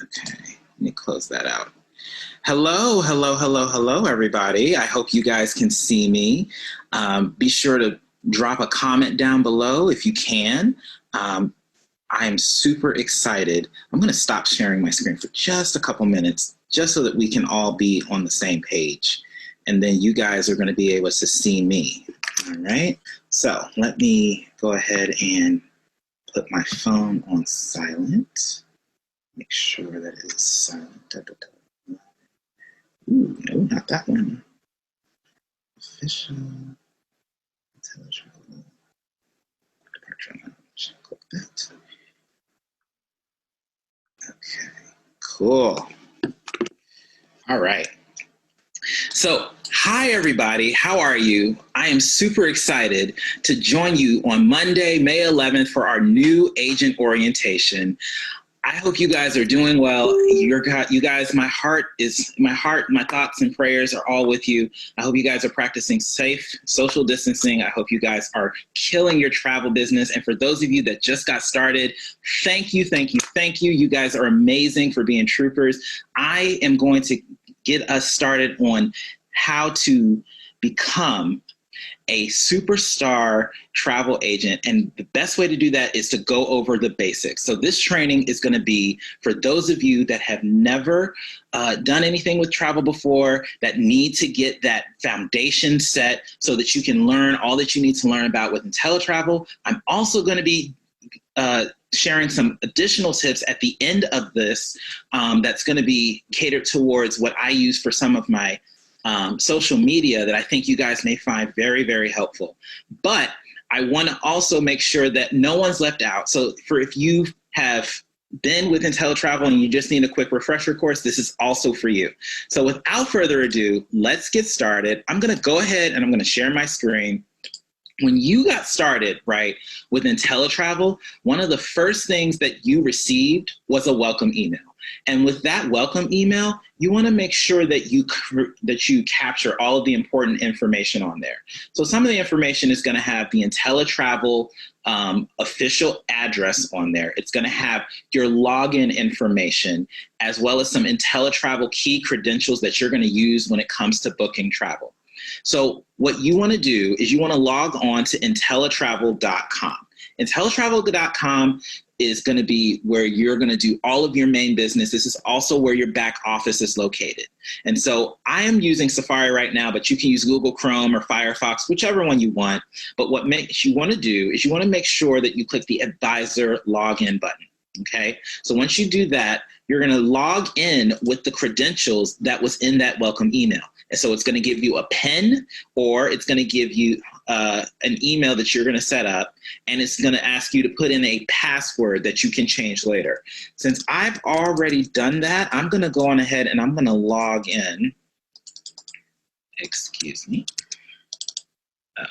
Okay, let me close that out. Hello, hello, hello, hello, everybody. I hope you guys can see me. Be sure to drop a comment down below if you can. I am super excited. I'm going to stop sharing my screen for just a couple minutes, just so that we can all be on the same page. And then you guys are going to be able to see me. All right. So let me go ahead and put my phone on silent. Make sure that it is silent. Ooh, no, not that one. Official Inteletravel departure lounge. Click that. Okay, cool. All right. So, hi everybody, how are you? I am super excited to join you on Monday, May 11th for our new agent orientation. I hope you guys are doing well. You guys, my thoughts and prayers are all with you. I hope you guys are practicing safe social distancing. I hope you guys are killing your travel business. And for those of you that just got started, thank you, thank you, thank you. You guys are amazing for being troopers. I am going to get us started on how to become a superstar travel agent. And the best way to do that is to go over the basics. So this training is going to be for those of you that have never done anything with travel before, that need to get that foundation set so that you can learn all that you need to learn about with Inteletravel. I'm also going to be sharing some additional tips at the end of this that's going to be catered towards what I use for some of my social media that I think you guys may find very, very helpful. But I want to also make sure that no one's left out. So if you have been with Inteletravel and you just need a quick refresher course, this is also for you. So without further ado, let's get started. I'm going to go ahead and I'm going to share my screen. When you got started, right, with Inteletravel, one of the first things that you received was a welcome email. And with that welcome email, you want to make sure that you capture all of the important information on there. So some of the information is going to have the Inteletravel official address on there. It's going to have your login information, as well as some Inteletravel key credentials that you're going to use when it comes to booking travel. So what you want to do is you want to log on to Inteletravel.com. Inteletravel.com is going to be where you're going to do all of your main business. This is also where your back office is located. And so I am using Safari right now, but you can use Google Chrome or Firefox, whichever one you want. But what you want to do is you want to make sure that you click the advisor login button. Okay, so once you do that, you're going to log in with the credentials that was in that welcome email. And so it's going to give you a PIN, or it's going to give you an email that you're going to set up, and it's going to ask you to put in a password that you can change later. Since I've already done that, I'm going to go on ahead and I'm going to log in. Excuse me. Oh,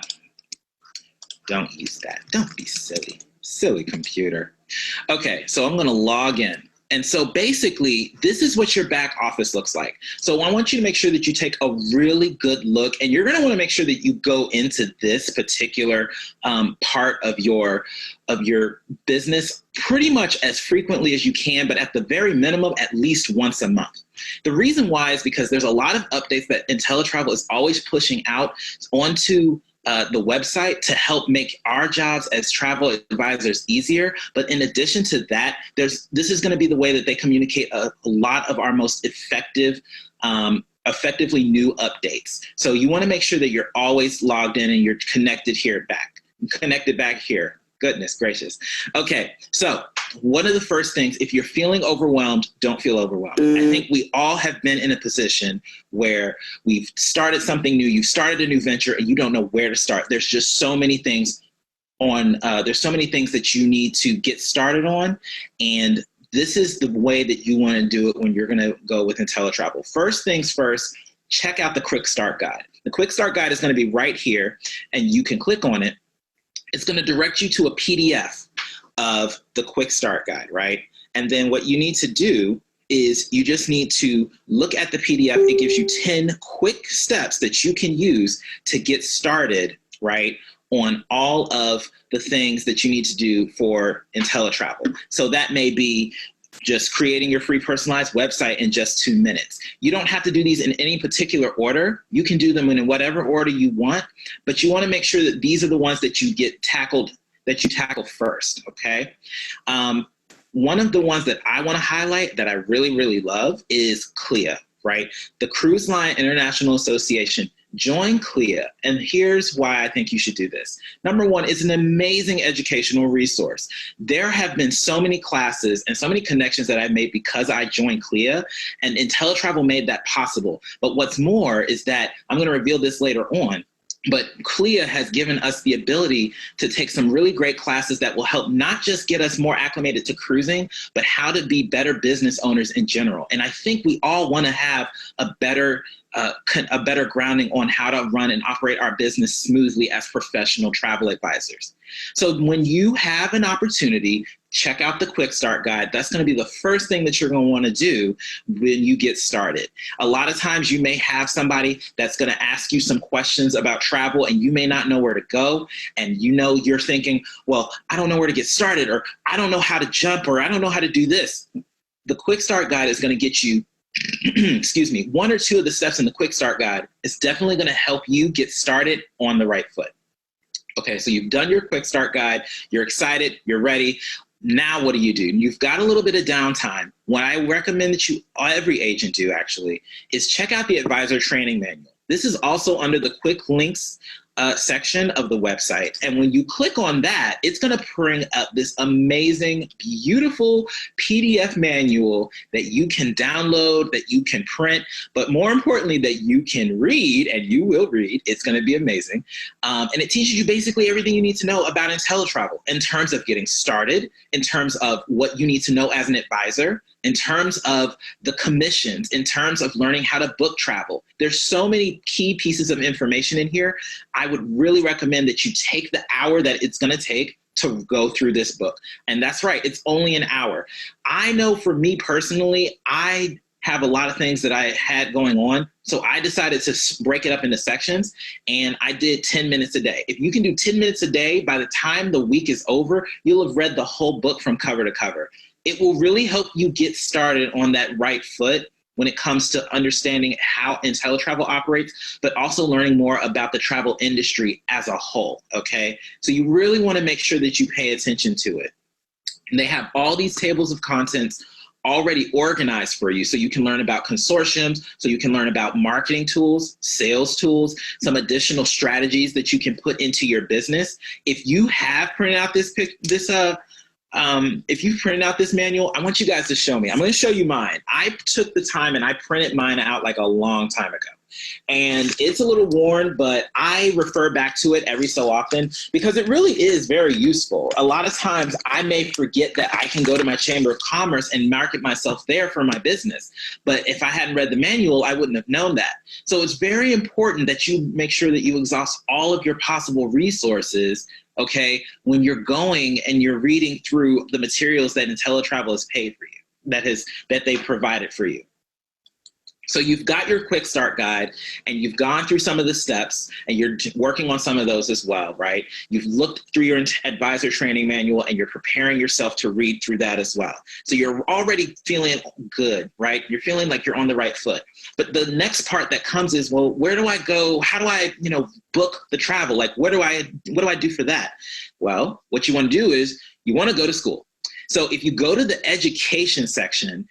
don't use that. Don't be silly. Silly computer. Okay, so I'm going to log in. And so basically, this is what your back office looks like. So I want you to make sure that you take a really good look, and you're going to want to make sure that you go into this particular part of your business pretty much as frequently as you can, but at the very minimum, at least once a month. The reason why is because there's a lot of updates that Inteletravel is always pushing out onto the website to help make our jobs as travel advisors easier. But in addition to that, this is going to be the way that they communicate a lot of our most effectively new updates. So you want to make sure that you're always logged in and you're connected back here. Goodness gracious. Okay, so one of the first things, if you're feeling overwhelmed, don't feel overwhelmed. I think we all have been in a position where we've started something new, you've started a new venture, and you don't know where to start. There's just so many things there's so many things that you need to get started on, and this is the way that you want to do it when you're going to go with Inteletravel. First things first, check out the Quick Start Guide. The Quick Start Guide is going to be right here, and you can click on it. It's going to direct you to a PDF of the Quick Start Guide, right? And then what you need to do is you just need to look at the PDF. It gives you 10 quick steps that you can use to get started, right, on all of the things that you need to do for Inteletravel. So that may be just creating your free personalized website in just 2 minutes. You don't have to do these in any particular order. You can do them in whatever order you want, but you want to make sure that these are the ones that you tackle first, okay? One of the ones that I want to highlight that I really, really love is CLIA, right? The Cruise Line International Association. Join CLIA, and here's why I think you should do this. Number one, it's an amazing educational resource. There have been so many classes and so many connections that I've made because I joined CLIA, and Inteletravel made that possible. But what's more is that, I'm going to reveal this later on, but CLIA has given us the ability to take some really great classes that will help not just get us more acclimated to cruising, but how to be better business owners in general. And I think we all want to have a better grounding on how to run and operate our business smoothly as professional travel advisors. So when you have an opportunity, check out the Quick Start Guide. That's going to be the first thing that you're going to want to do when you get started. A lot of times you may have somebody that's going to ask you some questions about travel and you may not know where to go. And you're thinking, well, I don't know where to get started, or I don't know how to jump, or I don't know how to do this. The Quick Start Guide is going to get you excuse me, one or two of the steps in the Quick Start Guide is definitely going to help you get started on the right foot. Okay, so you've done your Quick Start Guide, you're excited, you're ready. Now what do? You've got a little bit of downtime. What I recommend that every agent do actually, is check out the Advisor Training Manual. This is also under the Quick Links section of the website. And when you click on that, it's going to bring up this amazing, beautiful PDF manual that you can download, that you can print, but more importantly, that you can read, and you will read. It's going to be amazing. And it teaches you basically everything you need to know about Inteletravel in terms of getting started, in terms of what you need to know as an advisor, in terms of the commissions, in terms of learning how to book travel. There's so many key pieces of information in here. I would really recommend that you take the hour that it's going to take to go through this book. And that's right, it's only an hour. I know for me personally, I have a lot of things that I had going on. So I decided to break it up into sections, and I did 10 minutes a day. If you can do 10 minutes a day, by the time the week is over, you'll have read the whole book from cover to cover. It will really help you get started on that right foot when it comes to understanding how Inteletravel operates, but also learning more about the travel industry as a whole, okay? So you really wanna make sure that you pay attention to it. And they have all these tables of contents already organized for you, so you can learn about consortiums, so you can learn about marketing tools, sales tools, some additional strategies that you can put into your business. If you have printed out if you've printed out this manual, I want you guys to show me. I'm going to show you mine. I took the time and I printed mine out like a long time ago. And it's a little worn, but I refer back to it every so often because it really is very useful. A lot of times I may forget that I can go to my Chamber of Commerce and market myself there for my business. But if I hadn't read the manual, I wouldn't have known that. So it's very important that you make sure that you exhaust all of your possible resources, okay, when you're going and you're reading through the materials that Inteletravel has paid for you, that they've provided for you. So you've got your Quick Start Guide, and you've gone through some of the steps, and you're working on some of those as well, right? You've looked through your Advisor Training Manual, and you're preparing yourself to read through that as well. So you're already feeling good, right? You're feeling like you're on the right foot. But the next part that comes is, well, where do I go? How do I, book the travel? Like, what do I do for that? Well, what you want to do is you want to go to school. So if you go to the education section,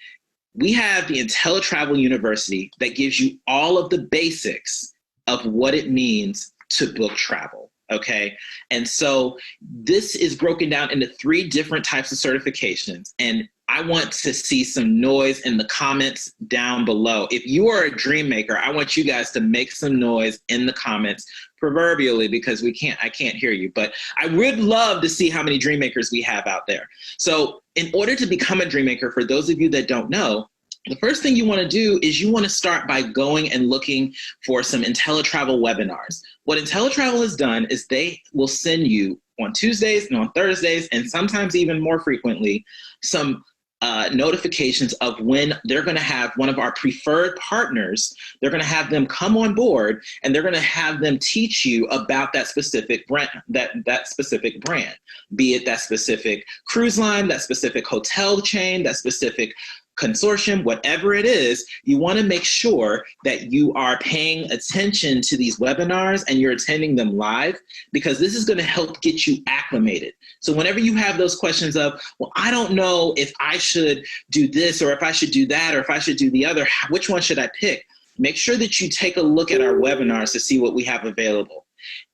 we have the Inteletravel University that gives you all of the basics of what it means to book travel, okay? And so this is broken down into 3 different types of certifications, and I want to see some noise in the comments down below. If you are a dream maker, I want you guys to make some noise in the comments, proverbially, because I can't hear you, but I would love to see how many dream makers we have out there. So in order to become a dream maker, for those of you that don't know, the first thing you want to do is you want to start by going and looking for some Inteletravel webinars. What Inteletravel has done is they will send you on Tuesdays and on Thursdays, and sometimes even more frequently, some notifications of when they're going to have one of our preferred partners. They're going to have them come on board, and they're going to have them teach you about that specific brand, that specific brand, be it that specific cruise line, that specific hotel chain, that specific consortium, whatever it is. You want to make sure that you are paying attention to these webinars and you're attending them live, because this is going to help get you acclimated. So whenever you have those questions of, well, I don't know if I should do this, or if I should do that, or if I should do the other, which one should I pick? Make sure that you take a look at our webinars to see what we have available.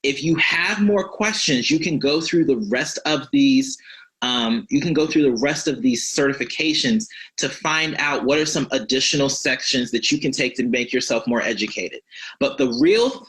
If you have more questions, you can go through the rest of these certifications to find out what are some additional sections that you can take to make yourself more educated. But the real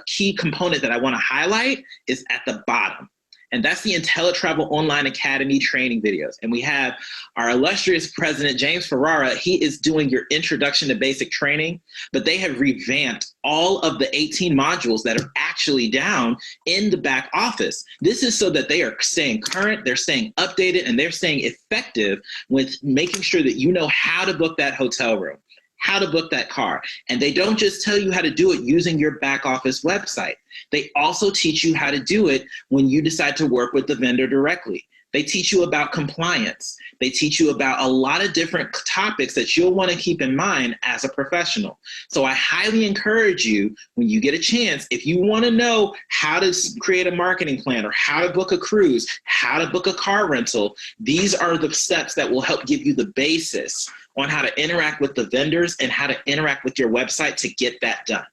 key component that I want to highlight is at the bottom. And that's the Inteletravel Online Academy training videos. And we have our illustrious president, James Ferrara. He is doing your introduction to basic training, but they have revamped all of the 18 modules that are actually down in the back office. This is so that they are staying current, they're staying updated, and they're staying effective with making sure that you know how to book that hotel room, how to book that car. And they don't just tell you how to do it using your back office website. They also teach you how to do it when you decide to work with the vendor directly. They teach you about compliance. They teach you about a lot of different topics that you'll want to keep in mind as a professional. So I highly encourage you, when you get a chance, if you want to know how to create a marketing plan, or how to book a cruise, how to book a car rental, these are the steps that will help give you the basis on how to interact with the vendors and how to interact with your website to get that done.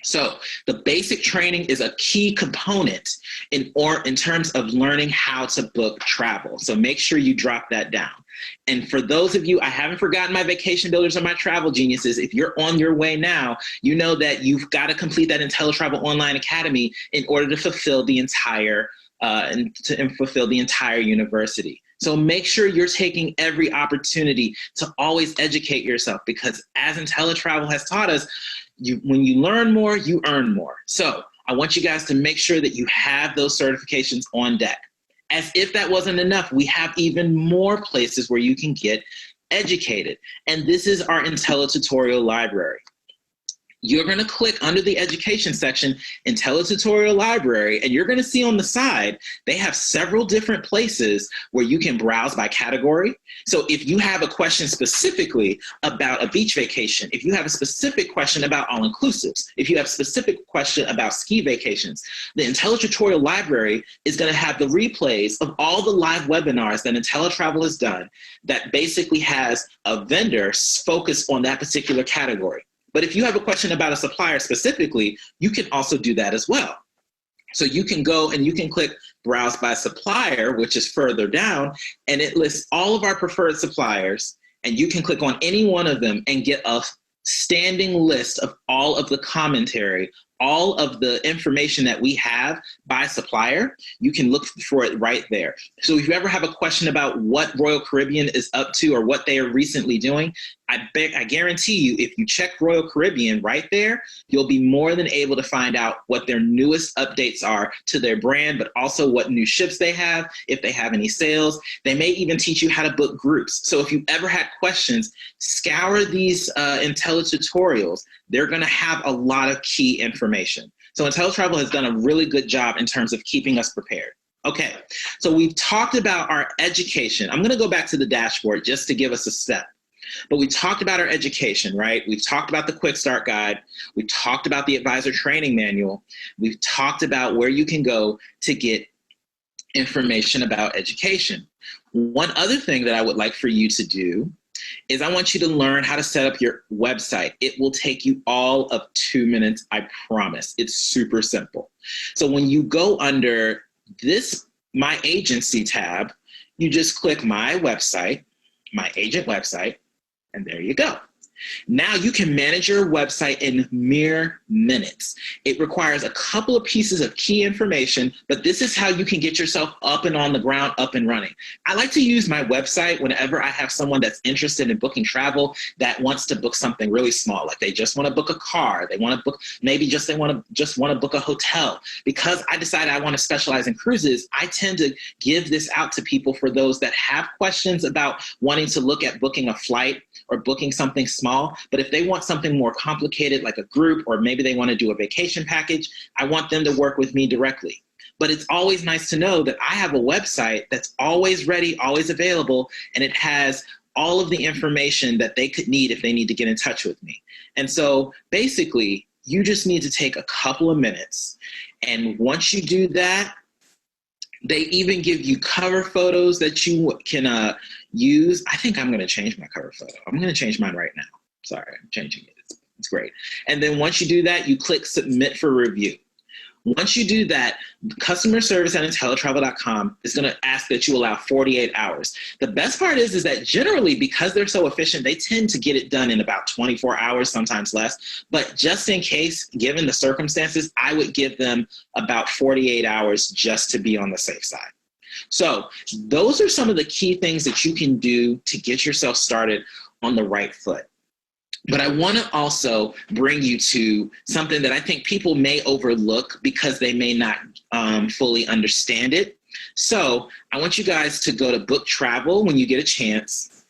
So the basic training is a key component in terms of learning how to book travel. So make sure you drop that down. And for those of you, I haven't forgotten my vacation builders or my travel geniuses. If you're on your way now, you know that you've got to complete that Inteletravel Online Academy in order to fulfill the entire university. So make sure you're taking every opportunity to always educate yourself, because as Inteletravel has taught us, when you learn more, you earn more. So I want you guys to make sure that you have those certifications on deck. As if that wasn't enough, we have even more places where you can get educated. And this is our Inteletutorial library. You're going to click under the education section, Inteletutorial library, and you're going to see on the side, they have several different places where you can browse by category. So if you have a question specifically about a beach vacation, if you have a specific question about all-inclusives, if you have a specific question about ski vacations, the Inteletutorial library is going to have the replays of all the live webinars that Inteletravel has done that basically has a vendor focus on that particular category. But if you have a question about a supplier specifically, you can also do that as well. So you can go and you can click Browse by Supplier, which is further down, and it lists all of our preferred suppliers, and you can click on any one of them and get a standing list of all of the commentary, all of the information that we have by supplier. You can look for it right there. So if you ever have a question about what Royal Caribbean is up to or what they are recently doing, I guarantee you, if you check Royal Caribbean right there, you'll be more than able to find out what their newest updates are to their brand, but also what new ships they have, if they have any sales. They may even teach you how to book groups. So if you ever had questions, scour these Inteletutorials. They're going to have a lot of key information. So Inteletravel has done a really good job in terms of keeping us prepared. Okay, so we've talked about our education. I'm going to go back to the dashboard just to give us a step. But we talked about our education, right? We've talked about the Quick Start Guide. We've talked about the Advisor Training Manual. We've talked about where you can go to get information about education. One other thing that I would like for you to do is I want you to learn how to set up your website. It will take you all of 2 minutes, I promise. It's super simple. So when you go under this My Agency tab, you just click My Website, My Agent Website, and there you go. Now you can manage your website in mere minutes. It requires a couple of pieces of key information, but this is how you can get yourself up and on the ground, up and running. I like to use my website whenever I have someone that's interested in booking travel that wants to book something really small, like they just want to book a car, they want to book, maybe they want to book a hotel. Because I decided I want to specialize in cruises, I tend to give this out to people for those that have questions about wanting to look at booking a flight or booking something small. But if they want something more complicated, like a group, or maybe they want to do a vacation package, I want them to work with me directly. But it's always nice to know that I have a website that's always ready, always available, and it has all of the information that they could need if they need to get in touch with me. And so basically, you just need to take a couple of minutes. And once you do that, they even give you cover photos that you can use. I think I'm going to change my cover photo. I'm going to change mine right now. Sorry, I'm changing it. It's great. And then once you do that, you click submit for review. Once you do that, customer service at Inteletravel.com is going to ask that you allow 48 hours. The best part is that generally, because they're so efficient, they tend to get it done in about 24 hours, sometimes less. But just in case, given the circumstances, I would give them about 48 hours just to be on the safe side. So those are some of the key things that you can do to get yourself started on the right foot. But I want to also bring you to something that I think people may overlook because they may not fully understand it. So I want you guys to go to Book Travel when you get a chance.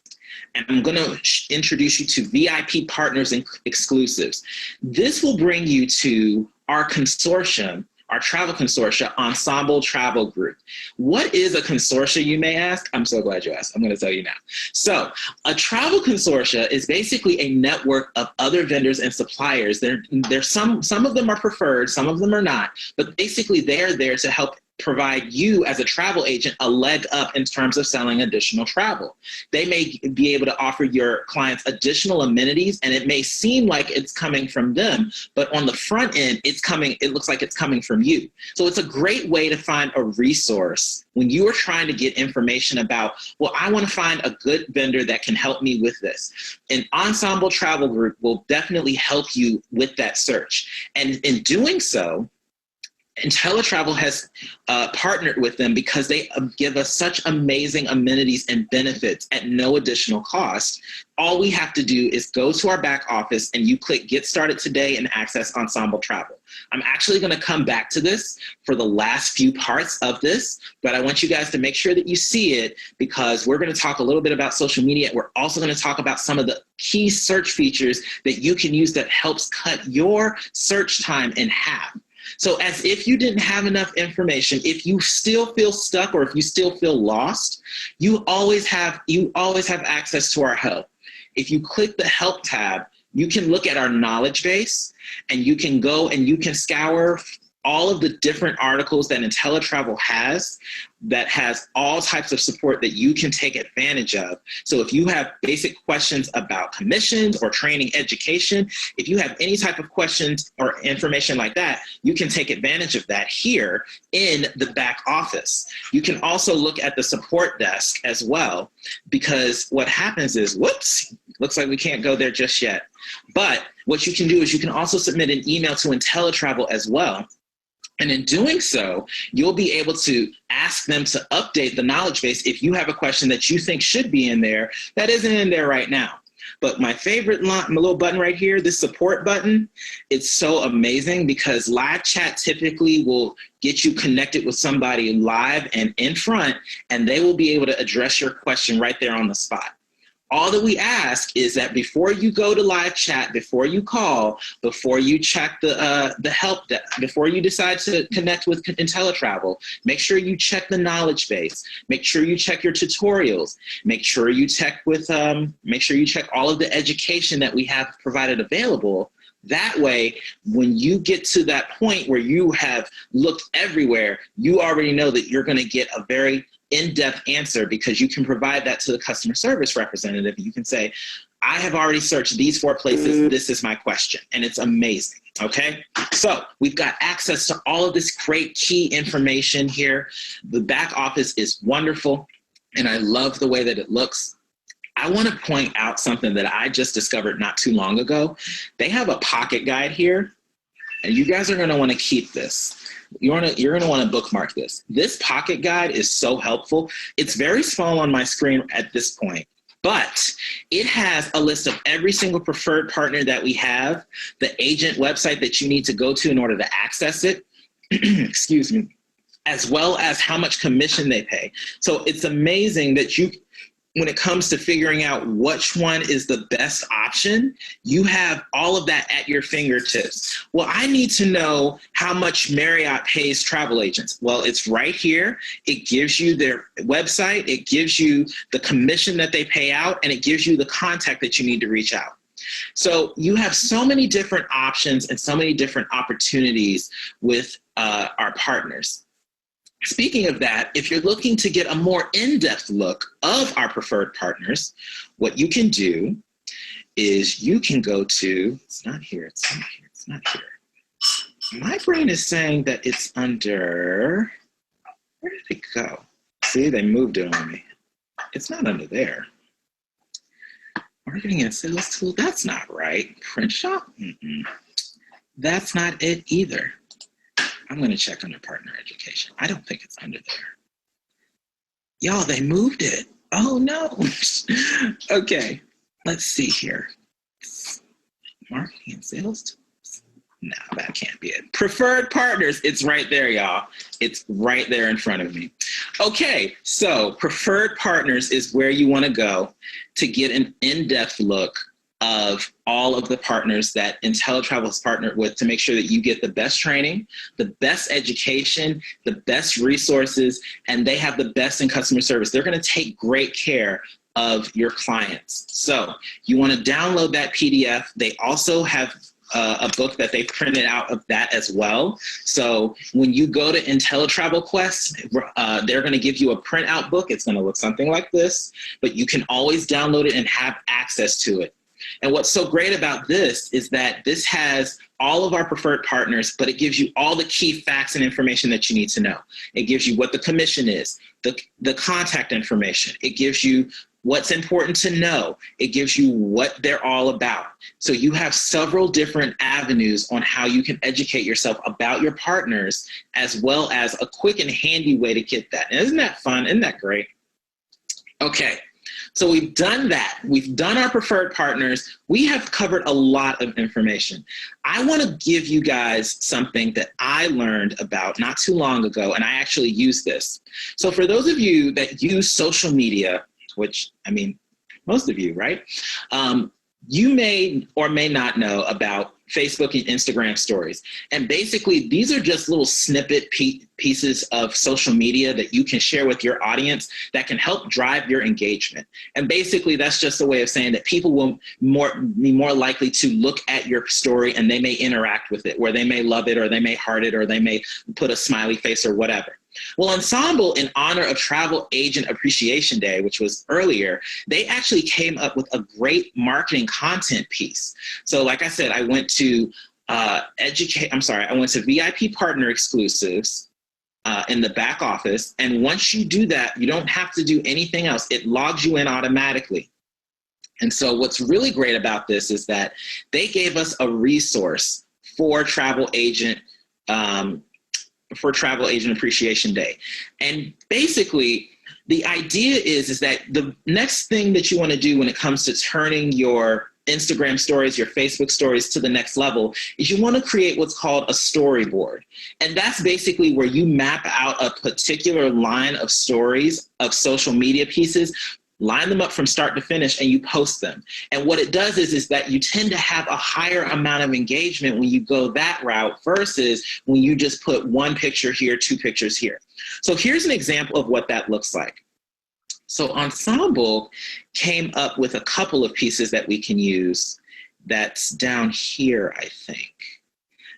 And I'm going to introduce you to VIP partners and exclusives. This will bring you to our consortium, our travel consortia, Ensemble Travel Group. What is a consortia, you may ask? I'm so glad you asked. I'm going to tell you now. So a travel consortia is basically a network of other vendors and suppliers. There's some of them are preferred, some of them are not, but basically they're there to help provide you as a travel agent a leg up in terms of selling additional travel. They may be able to offer your clients additional amenities, and it may seem like it's coming from them, but on the front end, it looks like it's coming from you. So it's a great way to find a resource when you are trying to get information about, well, I want to find a good vendor that can help me with this. An Ensemble Travel Group will definitely help you with that search. And in doing so, Inteletravel has partnered with them because they give us such amazing amenities and benefits at no additional cost. All we have to do is go to our back office and you click Get Started Today and access Ensemble Travel. I'm actually going to come back to this for the last few parts of this, but I want you guys to make sure that you see it because we're going to talk a little bit about social media. We're also going to talk about some of the key search features that you can use that helps cut your search time in half. So as if you didn't have enough information, if you still feel stuck or if you still feel lost, you always have access to our help. If you click the help tab, you can look at our knowledge base and you can go and you can scour all of the different articles that Inteletravel has that has all types of support that you can take advantage of. So if you have basic questions about commissions or training education, if you have any type of questions or information like that, you can take advantage of that here in the back office. You can also look at the support desk as well, because what happens is, whoops, looks like we can't go there just yet. But what you can do is you can also submit an email to Inteletravel as well. And in doing so, you'll be able to ask them to update the knowledge base if you have a question that you think should be in there that isn't in there right now. But my favorite my little button right here, this support button, it's so amazing because live chat typically will get you connected with somebody live and in front, and they will be able to address your question right there on the spot. All that we ask is that before you go to live chat, before you call, before you check the help desk, before you decide to connect with Inteletravel, make sure you check the knowledge base. Make sure you check your tutorials. Make sure you check all of the education that we have provided available. That way, when you get to that point where you have looked everywhere, you already know that you're going to get a very in-depth answer because you can provide that to the customer service representative. You can say, I have already searched these 4 places. This is my question. And it's amazing. Okay. So we've got access to all of this great key information here. The back office is wonderful. And I love the way that it looks. I want to point out something that I just discovered not too long ago. They have a pocket guide here, and you guys are going to want to keep this. You're going to want to bookmark this. This pocket guide is so helpful. It's very small on my screen at this point, but it has a list of every single preferred partner that we have, the agent website that you need to go to in order to access it, excuse me, as well as how much commission they pay. So it's amazing that when it comes to figuring out which one is the best option, you have all of that at your fingertips. Well, I need to know how much Marriott pays travel agents. Well, it's right here. It gives you their website, it gives you the commission that they pay out, and it gives you the contact that you need to reach out. So you have so many different options and so many different opportunities with our partners. Speaking of that, if you're looking to get a more in-depth look of our preferred partners, what you can do is you can go to, it's not here, it's not here, it's not here. My brain is saying that it's under, where did it go? See, they moved it on me. It's not under there. Marketing and sales tool, that's not right. Print shop, that's not it either. I'm going to check under partner education. I don't think it's under there. Y'all, they moved it. Oh, no. Okay, let's see here. Marketing and sales tools. No, that can't be it. Preferred partners, it's right there, y'all. It's right there in front of me. Okay, so preferred partners is where you want to go to get an in-depth look of all of the partners that Inteletravel has partnered with to make sure that you get the best training, the best education, the best resources, and they have the best in customer service. They're going to take great care of your clients. So you want to download that PDF. They also have a book that they printed out of that as well. So when you go to Inteletravel Quest, they're going to give you a printout book. It's going to look something like this, but you can always download it and have access to it. And what's so great about this is that this has all of our preferred partners, but it gives you all the key facts and information that you need to know. It gives you what the commission is, the contact information. It gives you what's important to know. It gives you what they're all about. So you have several different avenues on how you can educate yourself about your partners, as well as a quick and handy way to get that. And isn't that fun? Isn't that great? Okay. So we've done that. We've done our preferred partners. We have covered a lot of information. I want to give you guys something that I learned about not too long ago, and I actually use this. So for those of you that use social media, which, I mean, most of you, right? You may or may not know about Facebook and Instagram stories. And basically, these are just little snippet pieces of social media that you can share with your audience that can help drive your engagement. And basically, that's just a way of saying that people will be more likely to look at your story and they may interact with it, where they may love it or they may heart it or they may put a smiley face or whatever. Well, Ensemble, in honor of Travel Agent Appreciation Day, which was earlier, they actually came up with a great marketing content piece. So like I said, I went to VIP Partner Exclusives in the back office. And once you do that, you don't have to do anything else. It logs you in automatically. And so what's really great about this is that they gave us a resource for Travel Agent Appreciation Day. And basically, the idea is that the next thing that you want to do when it comes to turning your Instagram stories, your Facebook stories to the next level is you want to create what's called a storyboard. And that's basically where you map out a particular line of stories of social media pieces, line them up from start to finish, and you post them. And what it does is that you tend to have a higher amount of engagement when you go that route versus when you just put one picture here, two pictures here. So here's an example of what that looks like. So Ensemble came up with a couple of pieces that we can use. That's down here, I think.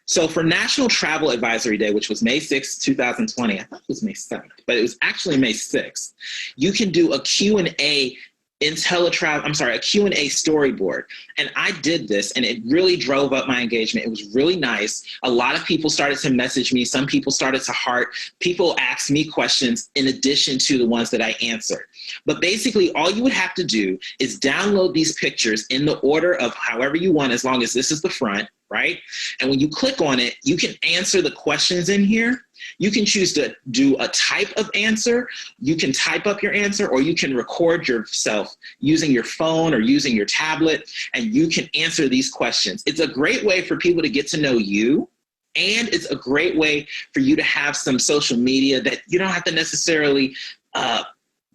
So for National Travel Advisory Day, which was May 6th, 2020, I thought it was May 7th, but it was actually May 6th, you can do a Q&A a Q&A storyboard. And I did this and it really drove up my engagement. It was really nice. A lot of people started to message me. Some people started to heart. People asked me questions in addition to the ones that I answered. But basically all you would have to do is download these pictures in the order of however you want, as long as this is the front, right? And when you click on it, you can answer the questions in here. You can choose to do a type of answer. You can type up your answer, or you can record yourself using your phone or using your tablet, and you can answer these questions. It's a great way for people to get to know you, and it's a great way for you to have some social media that you don't have to necessarily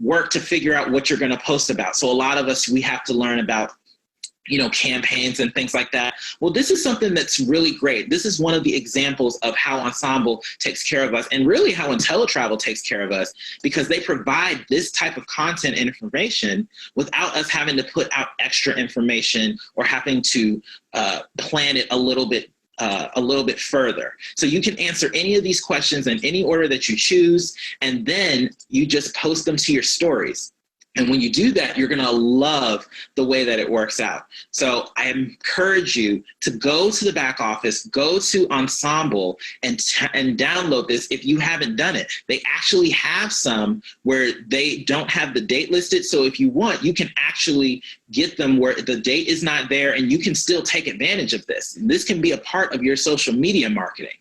work to figure out what you're going to post about. So a lot of us, we have to learn about campaigns and things like that. Well, this is something that's really great. This is one of the examples of how Ensemble takes care of us, and really how Inteletravel takes care of us, because they provide this type of content and information without us having to put out extra information or having to plan it a little bit further. So you can answer any of these questions in any order that you choose, and then you just post them to your stories. And when you do that, you're going to love the way that it works out. So I encourage you to go to the back office, go to Ensemble, and download this if you haven't done it. They actually have some where they don't have the date listed. So if you want, you can actually get them where the date is not there, and you can still take advantage of this. And this can be a part of your social media marketing.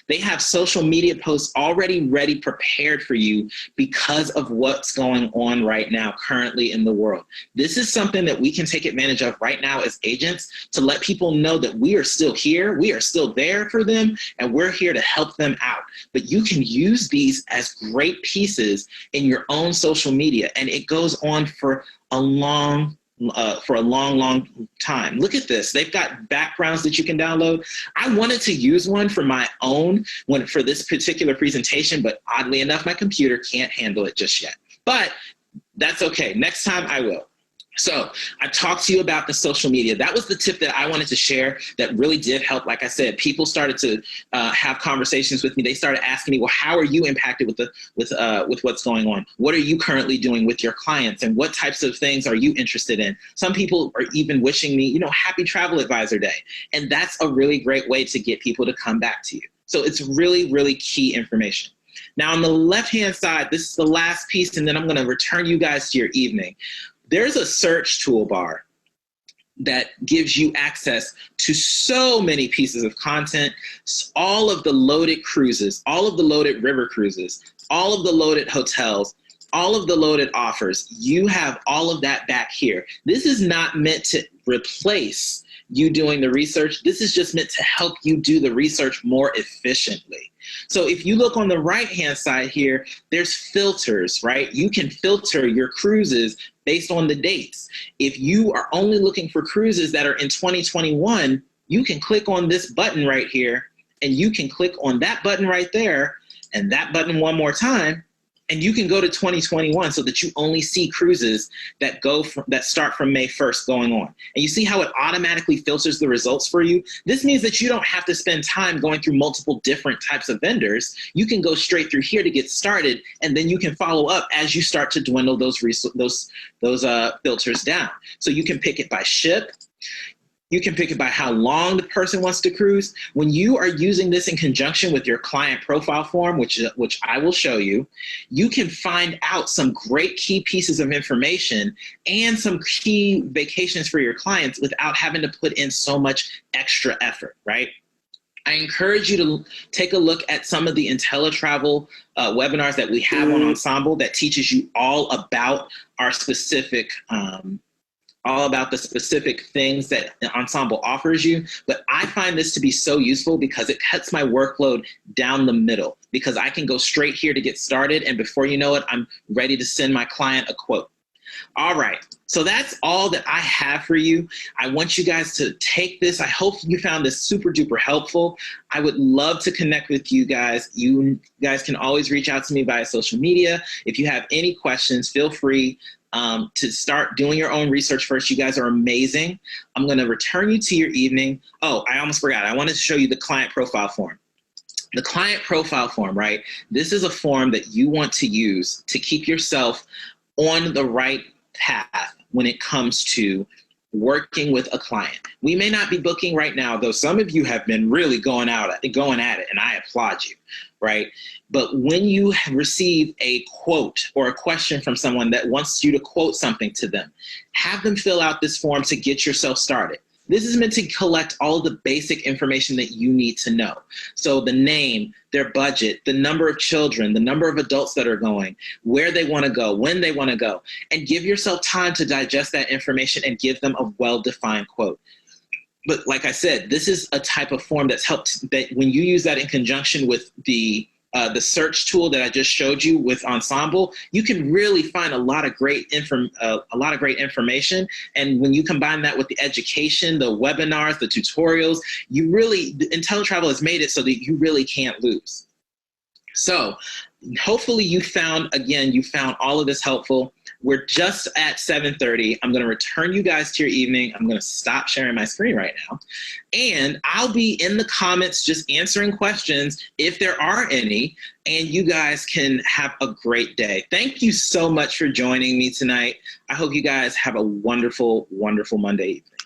They have social media posts already ready, prepared for you because of what's going on right now currently in the world. This is something that we can take advantage of right now as agents, to let people know that we are still here, we are still there for them, and we're here to help them out. But you can use these as great pieces in your own social media, and it goes on for a long time. Look at this. They've got backgrounds that you can download. I wanted to use one for my own for this particular presentation, but oddly enough, my computer can't handle it just yet. But that's okay. Next time I will. So I talked to you about the social media. That was the tip that I wanted to share that really did help. Like I said, people started to have conversations with me. They started asking me, well, how are you impacted with what's going on? What are you currently doing with your clients? And what types of things are you interested in? Some people are even wishing me, happy Travel Advisor Day. And that's a really great way to get people to come back to you. So it's really, really key information. Now on the left-hand side, this is the last piece, and then I'm going to return you guys to your evening. There's a search toolbar that gives you access to so many pieces of content, all of the loaded cruises, all of the loaded river cruises, all of the loaded hotels, all of the loaded offers. You have all of that back here. This is not meant to replace you doing the research. This is just meant to help you do the research more efficiently. So if you look on the right-hand side here, there's filters, right? You can filter your cruises based on the dates. If you are only looking for cruises that are in 2021, you can click on this button right here, and you can click on that button right there, and that button one more time, and you can go to 2021 so that you only see cruises that start from May 1st going on. And you see how it automatically filters the results for you? This means that you don't have to spend time going through multiple different types of vendors. You can go straight through here to get started, and then you can follow up as you start to dwindle those filters down. So you can pick it by ship. You can pick it by how long the person wants to cruise. When you are using this in conjunction with your client profile form, which I will show you, you can find out some great key pieces of information and some key vacations for your clients without having to put in so much extra effort, right? I encourage you to take a look at some of the Inteletravel webinars that we have on Ensemble that teaches you all about our specific all about the specific things that Ensemble offers you. But I find this to be so useful because it cuts my workload down the middle, because I can go straight here to get started, and before you know it, I'm ready to send my client a quote. All right, so that's all that I have for you. I want you guys to take this. I hope you found this super duper helpful. I would love to connect with you guys. You guys can always reach out to me via social media. If you have any questions, feel free to start doing your own research first. You guys are amazing. I'm going to return you to your evening. Oh, I almost forgot. I wanted to show you the client profile form. The client profile form, right? This is a form that you want to use to keep yourself on the right path, when it comes to working with a client. We may not be booking right now, though some of you have been really going at it, and I applaud you, right? But when you receive a quote or a question from someone that wants you to quote something to them, have them fill out this form to get yourself started. This is meant to collect all of the basic information that you need to know. So the name, their budget, the number of children, the number of adults that are going, where they want to go, when they want to go, and give yourself time to digest that information and give them a well-defined quote. But like I said, this is a type of form that's helped, that when you use that in conjunction with the search tool that I just showed you with Ensemble, you can really find a lot of great information. And when you combine that with the education, the webinars, the tutorials, Inteletravel has made it so that you really can't lose. So hopefully you found all of this helpful. We're just at 7:30. I'm going to return you guys to your evening. I'm going to stop sharing my screen right now. And I'll be in the comments just answering questions if there are any. And you guys can have a great day. Thank you so much for joining me tonight. I hope you guys have a wonderful, wonderful Monday evening.